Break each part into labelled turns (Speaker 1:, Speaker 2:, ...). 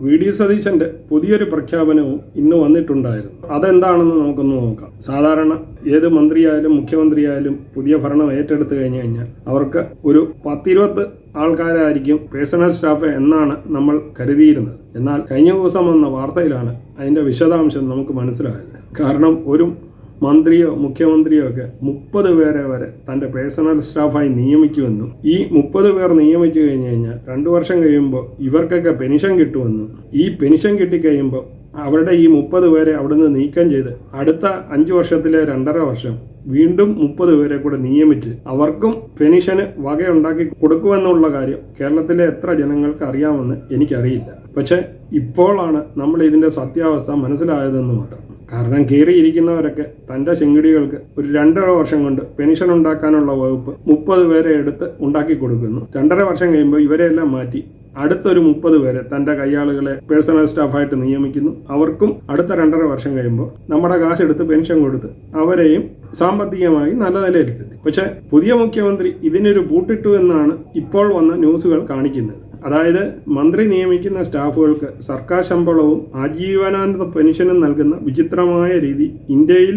Speaker 1: VD. സതീശന്റെ പുതിയൊരു പ്രഖ്യാപനവും ഇന്ന് വന്നിട്ടുണ്ടായിരുന്നു. അതെന്താണെന്ന് നമുക്കൊന്ന് നോക്കാം. സാധാരണ ഏത് മന്ത്രിയായാലും മുഖ്യമന്ത്രിയായാലും പുതിയ ഭരണം ഏറ്റെടുത്തു കഴിഞ്ഞാൽ അവർക്ക് ഒരു 10-20 ആൾക്കാരായിരിക്കും പേഴ്സണൽ സ്റ്റാഫ് എന്നാണ് നമ്മൾ കരുതിയിരുന്നത്. എന്നാൽ കഴിഞ്ഞ ദിവസം വന്ന വാർത്തയിലാണ് അതിൻ്റെ വിശദാംശം നമുക്ക് മനസ്സിലായത്. കാരണം ഒരു മന്ത്രിയോ മുഖ്യമന്ത്രിയോ ഒക്കെ 30 പേരെ വരെ തൻ്റെ പേഴ്സണൽ സ്റ്റാഫായി നിയമിക്കുമെന്നും ഈ 30 പേർ നിയമിച്ചു കഴിഞ്ഞാൽ 2 വർഷം കഴിയുമ്പോൾ ഇവർക്കൊക്കെ പെൻഷൻ കിട്ടുമെന്നും ഈ പെൻഷൻ കിട്ടിക്കഴിയുമ്പോൾ അവരുടെ ഈ 30 പേരെ അവിടുന്ന് നീക്കം ചെയ്ത് അടുത്ത 5 വർഷത്തിലെ 2.5 വർഷം വീണ്ടും 30 പേരെ കൂടെ നിയമിച്ച് അവർക്കും പെൻഷന് വകയുണ്ടാക്കി കൊടുക്കുമെന്നുള്ള കാര്യം കേരളത്തിലെ എത്ര ജനങ്ങൾക്ക് അറിയാമെന്ന് എനിക്കറിയില്ല. പക്ഷേ ഇപ്പോഴാണ് നമ്മൾ ഇതിൻ്റെ സത്യാവസ്ഥ മനസ്സിലായതെന്ന് മാത്രം. കാരണം കയറിയിരിക്കുന്നവരൊക്കെ തൻ്റെ ചെങ്കിടികൾക്ക് ഒരു 2.5 വർഷം കൊണ്ട് പെൻഷൻ ഉണ്ടാക്കാനുള്ള വകുപ്പ് 30 പേരെ എടുത്ത് ഉണ്ടാക്കി കൊടുക്കുന്നു. 2.5 വർഷം കഴിയുമ്പോൾ ഇവരെല്ലാം മാറ്റി അടുത്തൊരു 30 പേരെ തൻ്റെ കയ്യാളുകളെ പേഴ്സണൽ സ്റ്റാഫായിട്ട് നിയമിക്കുന്നു. അവർക്കും അടുത്ത 2.5 വർഷം കഴിയുമ്പോൾ നമ്മുടെ കാശെടുത്ത് പെൻഷൻ കൊടുത്ത് അവരെയും സാമ്പത്തികമായി നല്ല നിലയിലെത്തി. പക്ഷേ പുതിയ മുഖ്യമന്ത്രി ഇതിനൊരു പൂട്ടിട്ടു എന്നാണ് ഇപ്പോൾ വന്ന ന്യൂസുകൾ കാണിക്കുന്നത്. അതായത് മന്ത്രി നിയമിക്കുന്ന സ്റ്റാഫുകൾക്ക് സർക്കാർ ശമ്പളവും ആജീവനാന്ത പെൻഷനും നൽകുന്ന വിചിത്രമായ രീതി ഇന്ത്യയിൽ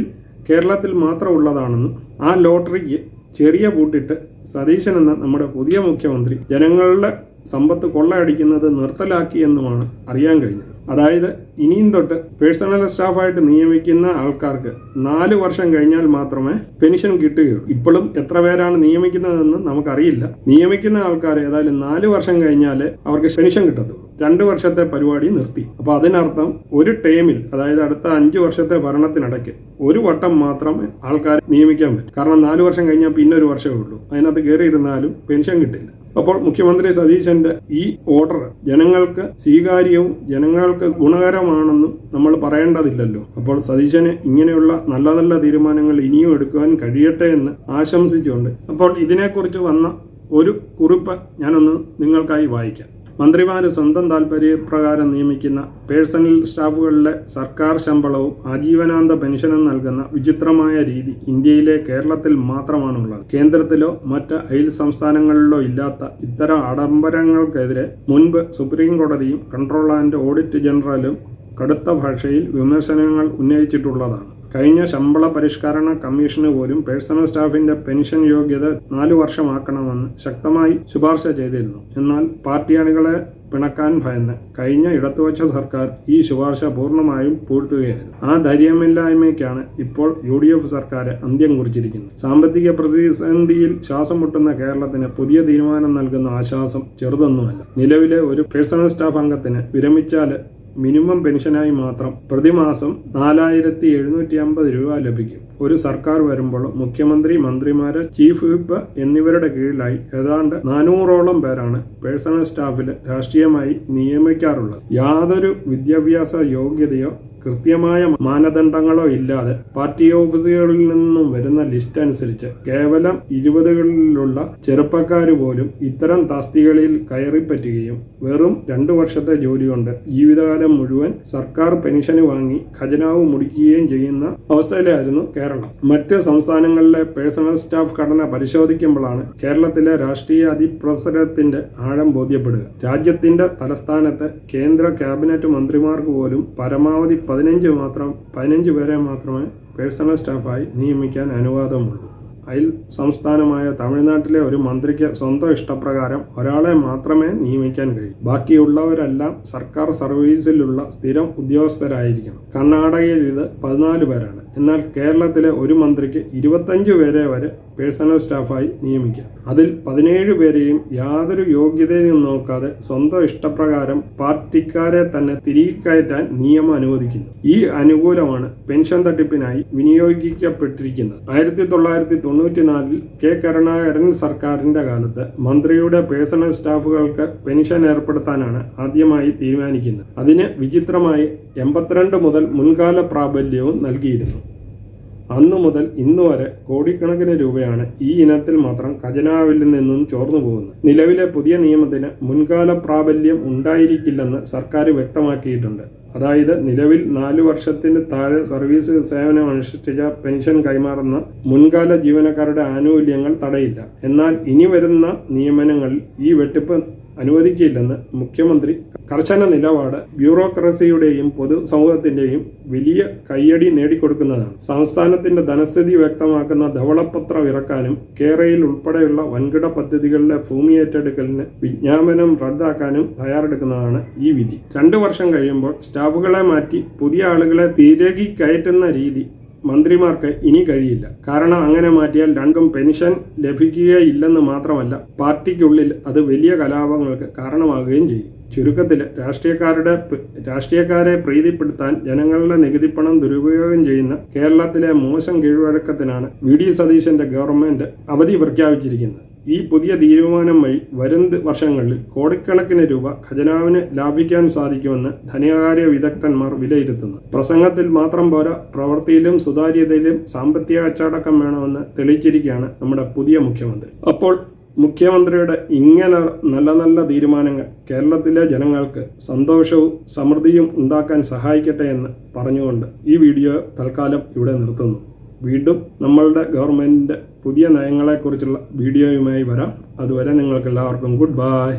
Speaker 1: കേരളത്തിൽ മാത്രം ഉള്ളതാണെന്നും ആ ലോട്ടറിക്ക് ചെറിയ പൂട്ടിട്ട് സതീശൻ എന്ന നമ്മുടെ പുതിയ മുഖ്യമന്ത്രി ജനങ്ങളുടെ സമ്പത്ത് കൊള്ളയടിക്കുന്നത് നിർത്തലാക്കി എന്നുമാണ് അറിയാൻ കഴിഞ്ഞത്. അതായത് ഇനിയും തൊട്ട് പേഴ്സണൽ സ്റ്റാഫായിട്ട് നിയമിക്കുന്ന ആൾക്കാർക്ക് 4 വർഷം കഴിഞ്ഞാൽ മാത്രമേ പെൻഷൻ കിട്ടുകയുള്ളൂ. ഇപ്പോഴും എത്ര പേരാണ് നിയമിക്കുന്നതെന്ന് നമുക്കറിയില്ല. നിയമിക്കുന്ന ആൾക്കാർ ഏതായാലും 4 വർഷം കഴിഞ്ഞാൽ അവർക്ക് പെൻഷൻ കിട്ടത്തുള്ളൂ. 2 വർഷത്തെ പരിപാടി നിർത്തി. അപ്പോൾ അതിനർത്ഥം ഒരു ടേമിൽ, അതായത് അടുത്ത 5 വർഷത്തെ ഭരണത്തിനിടയ്ക്ക് ഒരു വട്ടം മാത്രമേ ആൾക്കാർ നിയമിക്കാൻ പറ്റൂ. കാരണം 4 വർഷം കഴിഞ്ഞാൽ പിന്നെ ഒരു വർഷമേ ഉള്ളൂ. അതിനകത്ത് കയറിയിരുന്നാലും പെൻഷൻ കിട്ടില്ല. അപ്പോൾ മുഖ്യമന്ത്രി സതീശന്റെ ഈ ഓർഡർ ജനങ്ങൾക്ക് സ്വീകാര്യവും ജനങ്ങൾക്ക് ഗുണകരമാണെന്നും നമ്മൾ പറയേണ്ടതില്ലല്ലോ. അപ്പോൾ സതീശന് ഇങ്ങനെയുള്ള നല്ല നല്ല തീരുമാനങ്ങൾ ഇനിയും എടുക്കുവാൻ കഴിയട്ടെ എന്ന് ആശംസിച്ചുകൊണ്ട് അപ്പോൾ ഇതിനെക്കുറിച്ച് വന്ന ഒരു കുറിപ്പ് ഞാനൊന്ന് നിങ്ങൾക്കായി വായിക്കാം. മന്ത്രിമാർ സ്വന്തം താൽപര്യപ്രകാരം നിയമിക്കുന്ന പേഴ്സണൽ സ്റ്റാഫുകളിലെ സർക്കാർ ശമ്പളവും ആജീവനാന്ത പെൻഷനും നൽകുന്ന വിചിത്രമായ രീതി ഇന്ത്യയിലെ കേരളത്തിൽ മാത്രമാണുള്ളത്. കേന്ദ്രത്തിലോ മറ്റ് അയൽ സംസ്ഥാനങ്ങളിലോ ഇല്ലാത്ത ഇത്തരം ആഡംബരങ്ങൾക്കെതിരെ മുൻപ് സുപ്രീം കോടതിയും കൺട്രോളർ ആൻഡ് ഓഡിറ്റ് ജനറലും കടുത്ത ഭാഷയിൽ വിമർശനങ്ങൾ ഉന്നയിച്ചിട്ടുള്ളതാണ്. കഴിഞ്ഞ ശമ്പള പരിഷ്കരണ കമ്മീഷന് പോലും പേഴ്സണൽ സ്റ്റാഫിന്റെ പെൻഷൻ യോഗ്യത 4 വർഷമാക്കണമെന്ന് ശക്തമായി ശുപാർശ ചെയ്തിരുന്നു. എന്നാൽ പാർട്ടി അണികളെ പിണക്കാൻ ഭയന്ന് കഴിഞ്ഞ ഇടതുപക്ഷ സർക്കാർ ഈ ശുപാർശ പൂർണ്ണമായും പൂഴ്ത്തുകയായിരുന്നു. ആ ധൈര്യമില്ലായ്മയ്ക്കാണ് ഇപ്പോൾ UDF സർക്കാർ അന്ത്യം കുറിച്ചിരിക്കുന്നത്. സാമ്പത്തിക പ്രതിസന്ധിയിൽ ശ്വാസം മുട്ടുന്ന കേരളത്തിന് പുതിയ തീരുമാനം നൽകുന്ന ആശ്വാസം ചെറുതൊന്നുമല്ല. നിലവിലെ ഒരു പേഴ്സണൽ സ്റ്റാഫ് അംഗത്തിന് വിരമിച്ചാൽ മിനിമം പെൻഷനായി മാത്രം പ്രതിമാസം 4750 രൂപ ലഭിക്കും. ഒരു സർക്കാർ വരുമ്പോൾ മുഖ്യമന്ത്രി, മന്ത്രിമാര്, ചീഫ് വിപ്പ് എന്നിവരുടെ കീഴിലായി ഏതാണ്ട് 400ഓളം പേരാണ് പേഴ്സണൽ സ്റ്റാഫിൽ രാഷ്ട്രീയമായി നിയമിക്കാറുള്ളത്. യാതൊരു വിദ്യാഭ്യാസ യോഗ്യതയോ കൃത്യമായ മാനദണ്ഡങ്ങളോ ഇല്ലാതെ പാർട്ടി ഓഫീസുകളിൽ നിന്നും വരുന്ന ലിസ്റ്റ് അനുസരിച്ച് കേവലം 20കളിലുള്ള ചെറുപ്പക്കാർ പോലും ഇത്തരം തസ്തികകളിൽ കയറിപ്പറ്റുകയും വെറും 2 വർഷത്തെ ജോലി കൊണ്ട് ജീവിതകാലം മുഴുവൻ സർക്കാർ പെൻഷന് വാങ്ങി ഖജനാവ് മുടിക്കുകയും ചെയ്യുന്ന അവസ്ഥയിലായിരുന്നു കേരളം. മറ്റ് സംസ്ഥാനങ്ങളിലെ പേഴ്സണൽ സ്റ്റാഫ് ഘടന പരിശോധിക്കുമ്പോഴാണ് കേരളത്തിലെ രാഷ്ട്രീയ അതിപ്രസരത്തിന്റെ ആഴം ബോധ്യപ്പെടുക. രാജ്യത്തിന്റെ തലസ്ഥാനത്ത് കേന്ദ്ര ക്യാബിനറ്റ് മന്ത്രിമാർക്ക് പോലും പരമാവധി 15 പേരെ മാത്രമേ പേഴ്സണൽ സ്റ്റാഫായി നിയമിക്കാൻ അനുവാദമുള്ളൂ. അയൽ സംസ്ഥാനമായ തമിഴ്നാട്ടിലെ ഒരു മന്ത്രിക്ക് സ്വന്തം ഇഷ്ടപ്രകാരം ഒരാളെ മാത്രമേ നിയമിക്കാൻ കഴിയൂ. ബാക്കിയുള്ളവരെല്ലാം സർക്കാർ സർവീസിലുള്ള സ്ഥിരം ഉദ്യോഗസ്ഥരായിരിക്കണം. കർണാടകയിൽ ഇത് 14 പേരാണ്. എന്നാൽ കേരളത്തിലെ ഒരു മന്ത്രിക്ക് 25 പേരെ വരെ പേഴ്സണൽ സ്റ്റാഫായി നിയമിക്കാം. അതിൽ 17 പേരെയും യാതൊരു യോഗ്യതയും നോക്കാതെ സ്വന്തം ഇഷ്ടപ്രകാരം പാർട്ടിക്കാരെ തന്നെ തിരികെ കയറ്റാൻ നിയമം അനുവദിക്കുന്നു. ഈ അനുകൂലമാണ് പെൻഷൻ തട്ടിപ്പിനായി വിനിയോഗിക്കപ്പെട്ടിരിക്കുന്നത്. 1994 കെ കരുണാകരൻ സർക്കാരിന്റെ കാലത്ത് മന്ത്രിയുടെ പേഴ്സണൽ സ്റ്റാഫുകൾക്ക് പെൻഷൻ ഏർപ്പെടുത്താനാണ് ആദ്യമായി തീരുമാനിക്കുന്നത്. അതിന് വിചിത്രമായി 82 മുതൽ മുൻകാല പ്രാബല്യവും നൽകിയിരുന്നു. അന്നു മുതൽ ഇന്നുവരെ കോടിക്കണക്കിന് രൂപയാണ് ഈ ഇനത്തിൽ മാത്രം ഖജനാവിൽ നിന്നും ചോർന്നു പോകുന്നത്. നിലവിലെ പുതിയ നിയമത്തിന് മുൻകാല പ്രാബല്യം ഉണ്ടായിരിക്കില്ലെന്ന് സർക്കാർ വ്യക്തമാക്കിയിട്ടുണ്ട്. അതായത് നിലവിൽ 4 വർഷത്തിന് താഴെ സർവീസ് സേവനം അനുഷ്ഠിച്ച പെൻഷൻ കൈമാറുന്ന മുൻകാല ജീവനക്കാരുടെ ആനുകൂല്യങ്ങൾ തടയില്ല. എന്നാൽ ഇനി വരുന്ന നിയമനങ്ങളിൽ ഈ വെട്ടിപ്പ് അനുവദിക്കില്ലെന്ന് മുഖ്യമന്ത്രി കർശന നിലപാട് ബ്യൂറോക്രസിയുടെയും പൊതുസമൂഹത്തിന്റെയും വലിയ കയ്യടി നേടിക്കൊടുക്കുന്നതാണ്. സംസ്ഥാനത്തിന്റെ ധനസ്ഥിതി വ്യക്തമാക്കുന്ന ധവളപത്രം ഇറക്കാനും കേരയിൽ ഉൾപ്പെടെയുള്ള വൻകിട പദ്ധതികളിലെ ഭൂമി ഏറ്റെടുക്കലിന് വിജ്ഞാപനം റദ്ദാക്കാനും തയ്യാറെടുക്കുന്നതാണ് ഈ വിധി. 2 വർഷം കഴിയുമ്പോൾ സ്റ്റാഫുകളെ മാറ്റി പുതിയ ആളുകളെ തിരികെ കയറ്റുന്ന രീതി മന്ത്രിമാർക്ക് ഇനി കഴിയില്ല. കാരണം അങ്ങനെ മാറ്റിയാൽ രണ്ടും പെൻഷൻ ലഭിക്കുകയില്ലെന്ന് മാത്രമല്ല, പാർട്ടിക്കുള്ളിൽ അത് വലിയ കലാപങ്ങൾക്ക് കാരണമാകുകയും ചെയ്യും. ചുരുക്കത്തിൽ രാഷ്ട്രീയക്കാരെ പ്രീതിപ്പെടുത്താൻ ജനങ്ങളുടെ നികുതിപ്പണം ദുരുപയോഗം ചെയ്യുന്ന കേരളത്തിലെ മോശം കീഴ്വഴക്കത്തിനാണ് വി ഡി സതീശന്റെ ഗവൺമെന്റ് അവധി പ്രഖ്യാപിച്ചിരിക്കുന്നത്. ഈ പുതിയ തീരുമാനം വഴി വരും വർഷങ്ങളിൽ കോടിക്കണക്കിന് രൂപ ഖജനാവിന് ലാഭിക്കാൻ സാധിക്കുമെന്ന് ധനകാര്യ വിദഗ്ധന്മാർ വിലയിരുത്തുന്നു. പ്രസംഗത്തിൽ മാത്രം പോരാ, പ്രവൃത്തിയിലും സുതാര്യതയിലും സാമ്പത്തിക അച്ചടക്കം വേണമെന്ന് തെളിയിച്ചിരിക്കുകയാണ് നമ്മുടെ പുതിയ മുഖ്യമന്ത്രി. അപ്പോൾ മുഖ്യമന്ത്രിയുടെ ഇങ്ങനെ നല്ല നല്ല തീരുമാനങ്ങൾ കേരളത്തിലെ ജനങ്ങൾക്ക് സന്തോഷവും സമൃദ്ധിയും ഉണ്ടാക്കാൻ സഹായിക്കട്ടെ എന്ന് പറഞ്ഞുകൊണ്ട് ഈ വീഡിയോ തൽക്കാലം ഇവിടെ നിർത്തുന്നു. വീണ്ടും നമ്മളുടെ ഗവൺമെൻറ്റിൻ്റെ പുതിയ നയങ്ങളെക്കുറിച്ചുള്ള വീഡിയോയുമായി വരാം. അതുവരെ നിങ്ങൾക്കെല്ലാവർക്കും ഗുഡ് ബൈ.